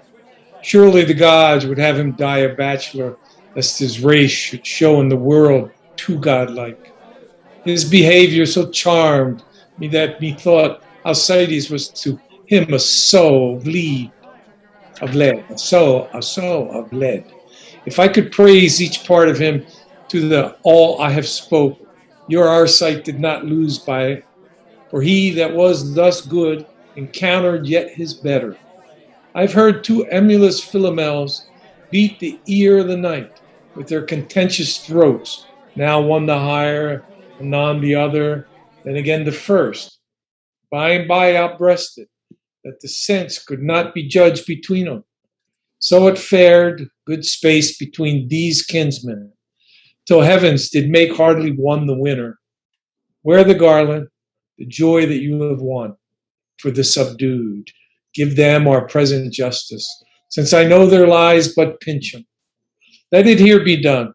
Surely the gods would have him die a bachelor, lest his race should show in the world too godlike. His behavior so charmed me that methought Alcides was to him a soul of lead, of lead, a soul of lead. If I could praise each part of him to the all I have spoke, your Arcite did not lose by it, for he that was thus good encountered yet his better. I've heard two emulous Philomels beat the ear of the night with their contentious throats, now one the higher, anon the other, then again the first. By and by outbreasted, that the sense could not be judged between them. So it fared, good space between these kinsmen, till heavens did make hardly one the winner. Wear the garland, the joy that you have won, for the subdued. Give them our present justice, since I know there lies but pinch 'em. Let it here be done,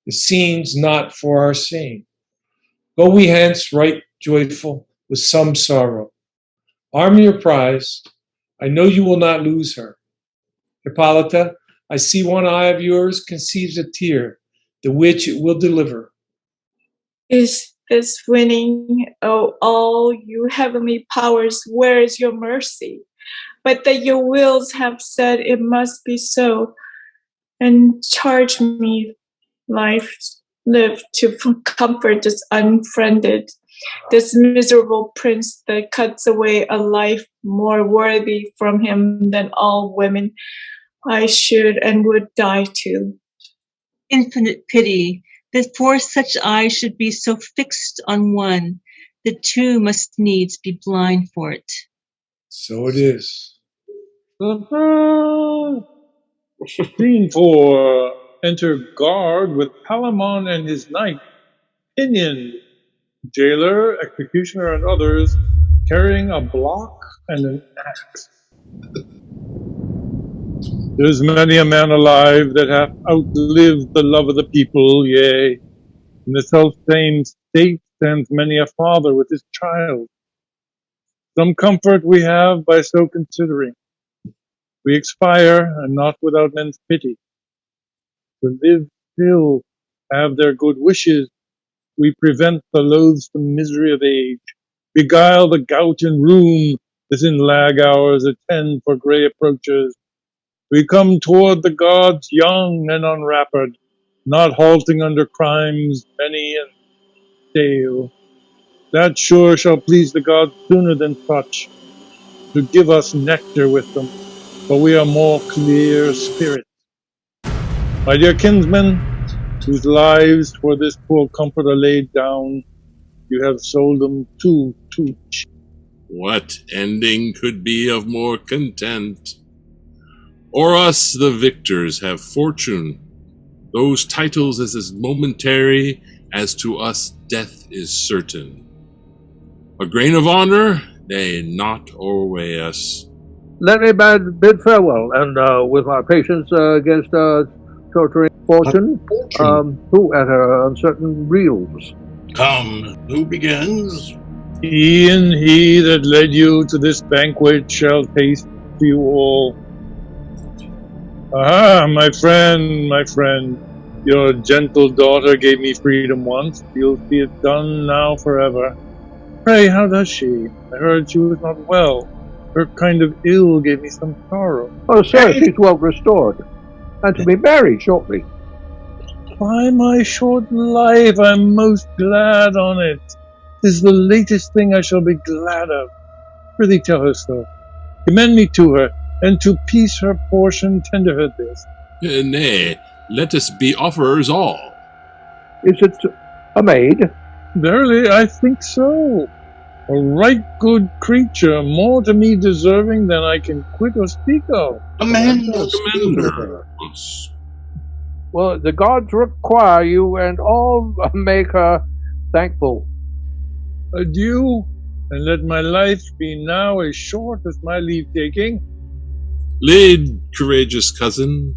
the scene's not for our seeing. Go we hence right joyful, with some sorrow. Arm your prize, I know you will not lose her. Hippolyta, I see one eye of yours conceives a tear, the which it will deliver. Is this winning, O all you heavenly powers, where is your mercy? But that your wills have said it must be so, and charge me live to comfort this unfriended, this miserable prince that cuts away a life more worthy from him than all women. I should and would die too. Infinite pity, that for such eyes should be so fixed on one, the two must needs be blind for it. So it is. Scene 4. Enter guard with Palamon and his knight, Pinion, jailer, executioner, and others, carrying a block and an axe. There's many a man alive that hath outlived the love of the people, yea, in the self-same state stands many a father with his child. Some comfort we have by so considering. We expire, and not without men's pity. To live still, have their good wishes, we prevent the loathsome misery of age, beguile the gout and rheum that in lag hours attend for grey approaches. We come toward the gods young and unwrappered, not halting under crimes many and stale. That sure shall please the gods sooner than such, to give us nectar with them, for we are more clear spirits. My dear kinsmen, whose lives for this poor comfort are laid down, you have sold them too cheap. What ending could be of more content? Or us, the victors, have fortune, those titles as momentary as to us death is certain. A grain of honor, nay, not o'erweigh us. Let me bid farewell, and with my patience against tottering fortune, who at her uncertain reels? Come, who begins? E'en he that led you to this banquet shall taste you all. Ah, my friend, your gentle daughter gave me freedom once. You'll see it done now forever. Pray, how does she? I heard she was not well. Her kind of ill gave me some sorrow. Oh, sir, she's well restored, and to be married shortly. By my short life, I'm most glad on it. 'Tis the latest thing I shall be glad of. Prithee tell her so. Commend me to her, and to peace her portion tender her this. Nay, let us be offerers all. Is it a maid? Verily, I think so. A right good creature, more to me deserving than I can quit or speak of. Commend Commander. Well, the gods require you, and all make her thankful. Adieu, and let my life be now as short as my leave-taking. Lead, courageous cousin.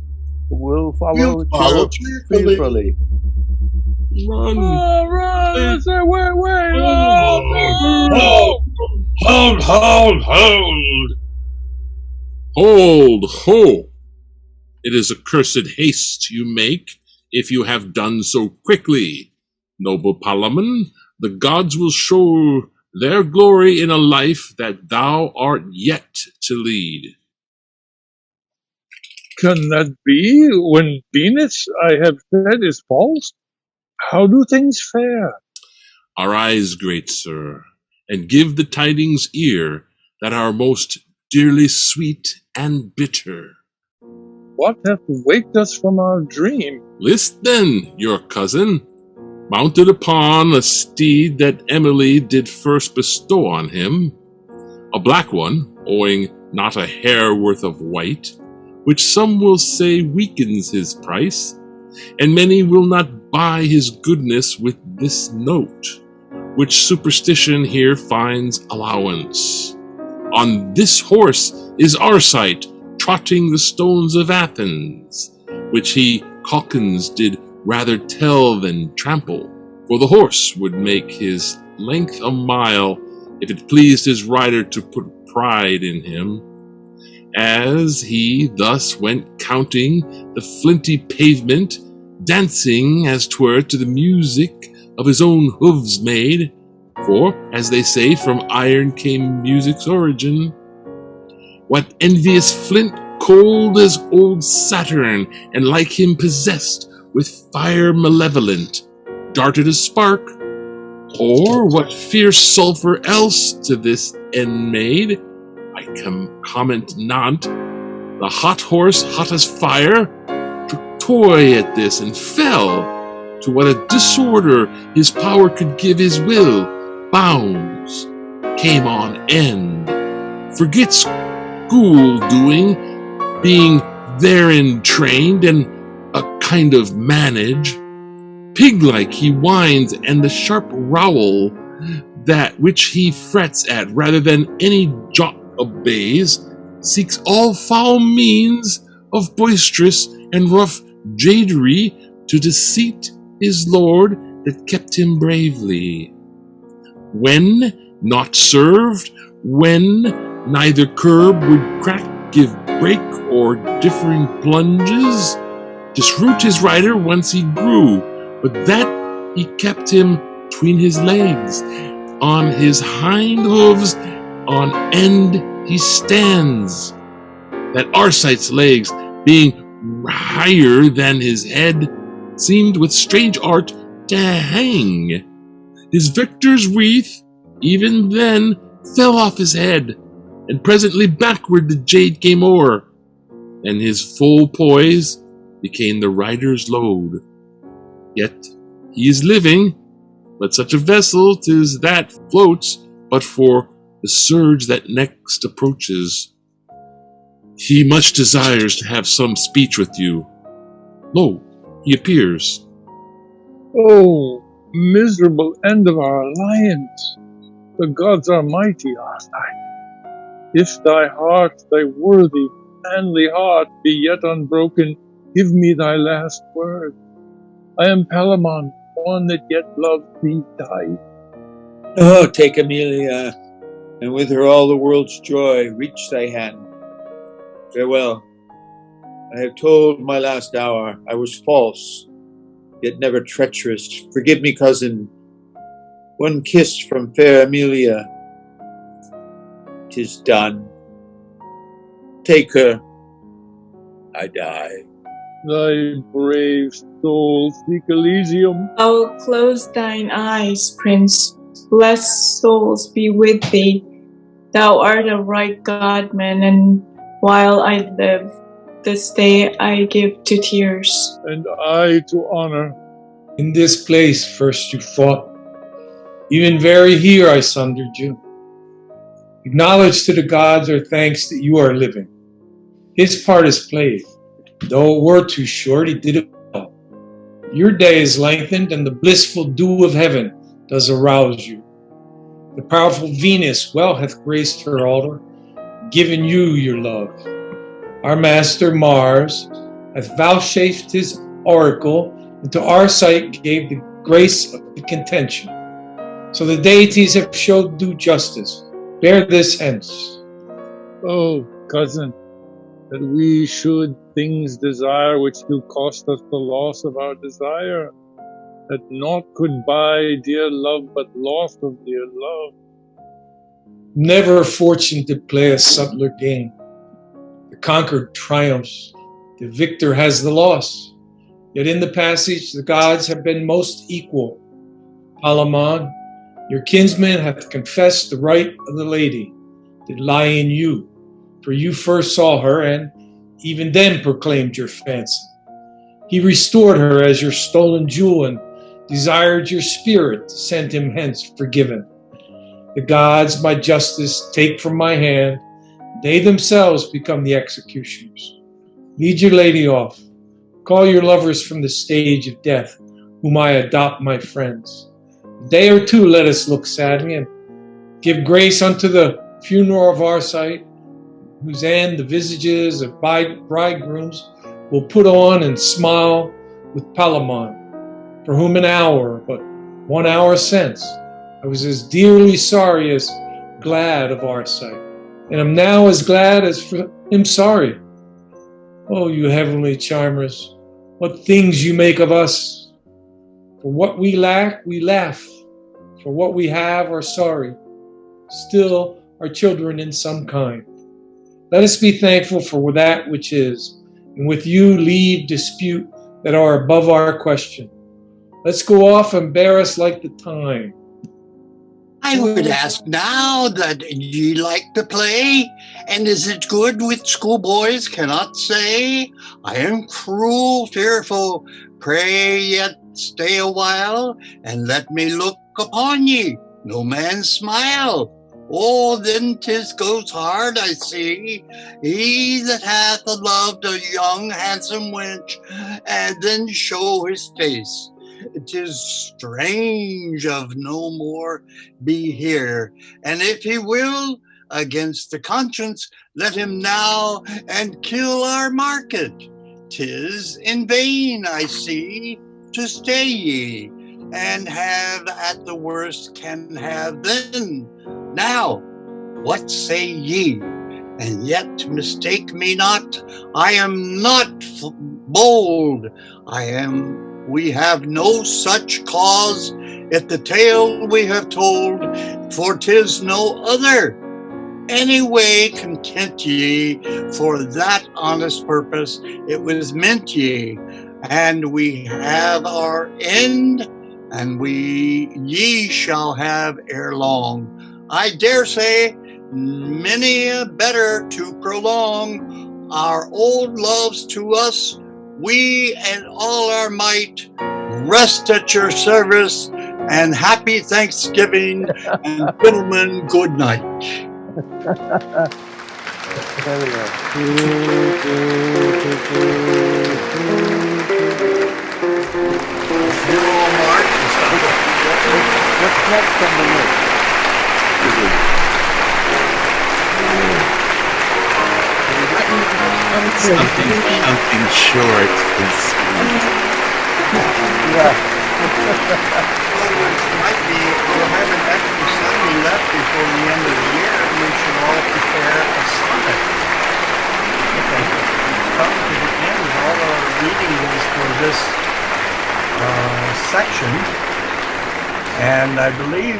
We'll follow We'll follow cheerfully. Run. Oh, run! Say, wait! Oh, Hold, hold, hold! Hold, ho! It is accursed haste you make, if you have done so quickly. Noble Palamon, the gods will show their glory in a life that thou art yet to lead. Can that be, when Venus, I have said, is false? How do things fare? Arise, great sir, and give the tidings ear that are most dearly sweet and bitter. What hath waked us from our dream? List then, your cousin, mounted upon a steed that Emilia did first bestow on him, a black one, owing not a hair worth of white, which some will say weakens his price, and many will not buy his goodness with this note, which superstition here finds allowance. On this horse is Arcite, trotting the stones of Athens, which he, Calkins, did rather tell than trample, for the horse would make his length a mile, if it pleased his rider to put pride in him. As he thus went counting the flinty pavement, dancing as 'twere to the music of his own hooves made, for, as they say, from iron came music's origin. What envious flint, cold as old Saturn, and like him possessed with fire malevolent, darted a spark? Or what fierce sulphur else to this end made? I comment not. The hot horse, hot as fire, took toy at this and fell. To what a disorder his power could give his will bounds, came on end. Forget school doing, being therein trained, and a kind of manage. Pig-like he whines, and the sharp rowel, that which he frets at rather than any jot obeys, seeks all foul means of boisterous and rough jadery to deceit his lord that kept him bravely. When not served, when neither curb would crack, give break, or differing plunges, disroot his rider once he grew, but that he kept him between his legs. On his hind hooves on end he stands, that Arcite's legs, being higher than his head, seemed with strange art to hang. His victor's wreath, even then, fell off his head, and presently backward the jade came o'er, and his full poise became the rider's load. Yet he is living, but such a vessel 'tis that floats but for the surge that next approaches. He much desires to have some speech with you. Lo, he appears. Oh, miserable end of our alliance! The gods are mighty, Arcite. If thy heart, thy worthy, manly heart, be yet unbroken, Give me thy last word. I am Palamon, one that yet loves thee died. Oh, take Emilia, and with her all the world's joy, reach thy hand. Farewell. I have told my last hour. I was false, yet never treacherous. Forgive me, cousin. One kiss from fair Emilia. 'Tis done. Take her. I die. Thy brave soul seek Elysium. I will close thine eyes, Prince. Blessed souls be with thee. Thou art a right godman, and while I live, this day I give to tears. And I to honor. In this place first you fought. Even very here I sundered you. Acknowledge to the gods our thanks that you are living. His part is played. Though it were too short, he did it well. Your day is lengthened, and the blissful dew of heaven does arouse you. The powerful Venus well hath graced her altar, given you your love. Our master Mars hath vouchsafed his oracle, and to Arcite gave the grace of the contention. So the deities have showed due justice. Bear this hence. Oh, cousin, that we should things desire which do cost us the loss of our desire, that naught could buy dear love but loss of dear love. Never fortune did play a subtler game. The conquered triumphs, the victor has the loss. Yet in the passage the gods have been most equal. Palamon, your kinsman hath confessed the right of the lady that lie in you, for you first saw her and even then proclaimed your fancy. He restored her as your stolen jewel and desired your spirit to send him hence forgiven. The gods my justice take from my hand, they themselves become the executioners. Lead your lady off. Call your lovers from the stage of death, whom I adopt my friends. A day or two let us look sadly, and give grace unto the funeral of Arcite, whose end the visages of bridegrooms will put on and smile with Palamon, for whom an hour, but 1 hour since, I was as dearly sorry as glad of Arcite, and am now as glad as for him sorry. Oh, you heavenly charmers, what things you make of us! For what we lack, we laugh. For what we have, are sorry. Still are children in some kind. Let us be thankful for that which is, and with you leave dispute that are above our question. Let's go off and bear us like the time. I would ask now that ye like to play, and is it good with schoolboys cannot say? I am cruel, fearful, pray yet stay a while, and let me look upon ye, no man smile. Oh, then 'tis goes hard, I see. He that hath loved a young handsome wench, and then show his face. 'Tis strange of no more be here, and if he will, against the conscience, let him now and kill our market. 'Tis in vain, I see, to stay ye, and have at the worst can have then. Now, what say ye? And yet mistake me not, I am not bold. We have no such cause, if the tale we have told, for 'tis no other. Anyway, content ye, for that honest purpose it was meant ye, and we have our end, and ye shall have ere long. I dare say many a better to prolong our old loves to us. We and all our might rest at your service, and happy Thanksgiving, and gentlemen, good night. What's next on the list? Something short and sweet. Yeah. Might be, we'll have an extra Sunday left before the end of the year, and we should all prepare a sonnet. Come to the end of all our readings for this section, and I believe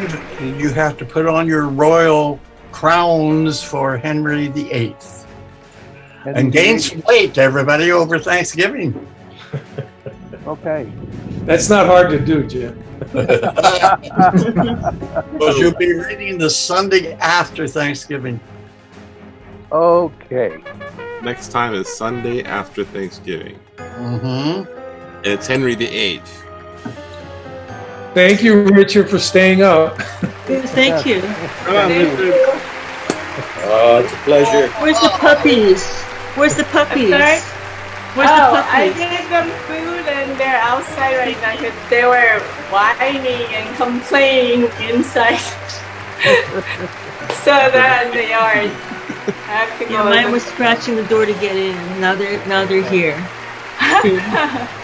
you have to put on your royal crowns for Henry VIII. And gain some weight, everybody, over Thanksgiving. Okay. That's not hard to do, Jim. Because you'll be reading the Sunday after Thanksgiving. Okay. Next time is Sunday after Thanksgiving. Mm-hmm. And it's Henry VIII. Thank you, Richard, for staying up. Thank you. Oh, it's a pleasure. Where's the puppies? Where's the puppies? I'm sorry? Where's the I puppies? gave them food and they're outside right now because they were whining and complaining inside. So they're in the yard. I have to Yeah, go. mine was scratching the door to get in. Now they're here.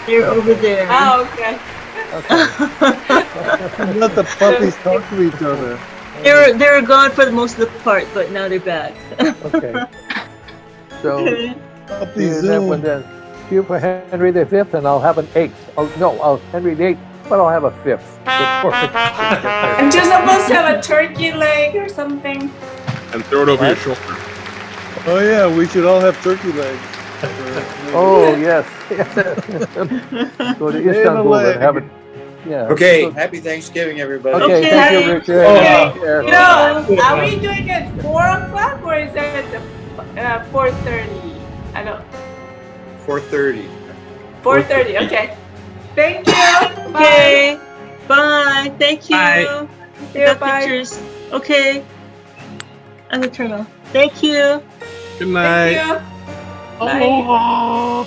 They're over there. Oh, okay. Let the puppies talk to each other. They're gone for the most of the part, but now they're back. Okay. So Puppy here's that one Zoom. then. Few for Henry V, and I'll have an 8th. Oh no, I'll Henry VIII, but I'll have a 5th. I'm just supposed to have a turkey leg or something. And throw it over your shoulder. Oh yeah, we should all have turkey legs. Oh yes. Go to Istanbul and have it. Yeah. Okay, So- happy Thanksgiving, everybody. Okay, Okay. thank you, Richard. Oh, Take care. You know, are we doing it 4 o'clock or is it 4:30? I don't. 4:30. 4:30. Okay. Thank you. Bye. Okay. Bye. Thank you. Bye. Yeah, Got bye. pictures. Okay. I'm gonna turn off. Thank you. Good night. Thank you. Bye. Aloha.